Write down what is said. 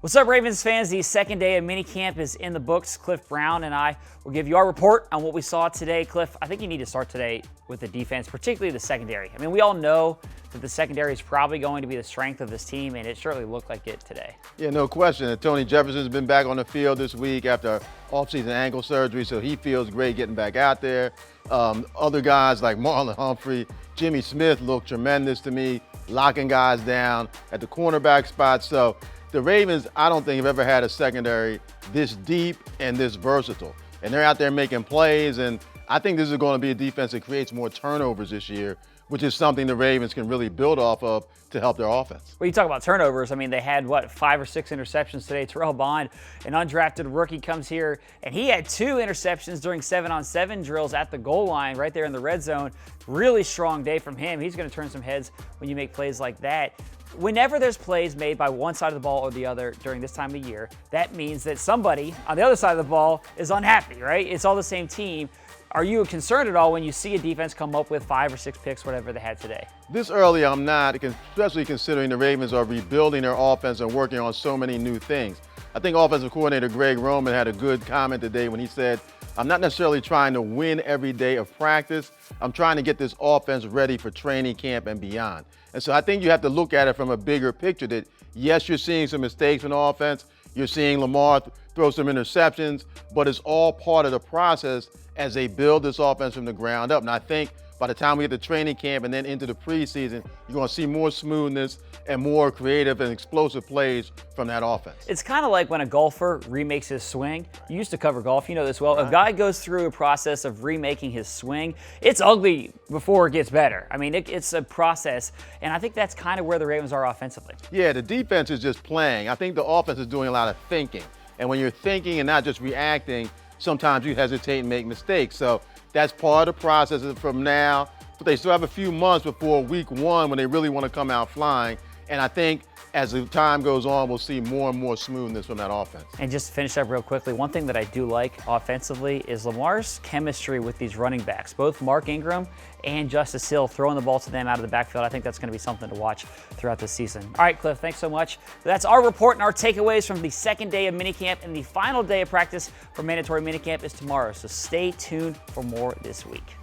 What's up, Ravens fans? The second day of minicamp is in the books. Cliff Brown and I will give you our report on what we saw today. Cliff, I think you need to start today with the defense, particularly the secondary. I mean, we all know that the secondary is probably going to be the strength of this team, and it certainly looked like it today. Yeah, no question. And Tony Jefferson's been back on the field this week after offseason ankle surgery, so he feels great getting back out there. Other guys like Marlon Humphrey, Jimmy Smith look tremendous to me, locking guys down at the cornerback spot. So the Ravens, I don't think have ever had a secondary this deep and this versatile. And they're out there making plays, and I think this is going to be a defense that creates more turnovers this year, which is something the Ravens can really build off of to help their offense. Well, you talk about turnovers. I mean, they had, 5 or 6 interceptions today. Terrell Bond, an undrafted rookie, comes here, and he had 2 interceptions during 7-on-7 drills at the goal line right there in the red zone. Really strong day from him. He's going to turn some heads when you make plays like that. Whenever there's plays made by one side of the ball or the other during this time of year, that means that somebody on the other side of the ball is unhappy, right? It's all the same team. Are you concerned at all when you see a defense come up with 5 or 6 picks, whatever they had today? This early, I'm not, especially considering the Ravens are rebuilding their offense and working on so many new things. I think offensive coordinator Greg Roman had a good comment today when he said, I'm not necessarily trying to win every day of practice. I'm trying to get this offense ready for training camp and beyond. And so I think you have to look at it from a bigger picture that, yes, you're seeing some mistakes in offense. You're seeing Lamar throw some interceptions, but it's all part of the process as they build this offense from the ground up. And I think by the time we get to training camp and then into the preseason, you're going to see more smoothness and more creative and explosive plays from that offense. It's kind of like when a golfer remakes his swing. You used to cover golf, you know this well. Right. A guy goes through a process of remaking his swing. It's ugly before it gets better. I mean, it's a process, and I think that's kind of where the Ravens are offensively. Yeah, the defense is just playing. I think the offense is doing a lot of thinking. And when you're thinking and not just reacting, sometimes you hesitate and make mistakes. So that's part of the process from now. But they still have a few months before week 1 when they really want to come out flying. And I think as the time goes on, we'll see more and more smoothness from that offense. And just to finish up real quickly, one thing that I do like offensively is Lamar's chemistry with these running backs, both Mark Ingram and Justice Hill, throwing the ball to them out of the backfield. I think that's going to be something to watch throughout the season. All right, Cliff, thanks so much. That's our report and our takeaways from the second day of minicamp, and the final day of practice for mandatory minicamp is tomorrow. So stay tuned for more this week.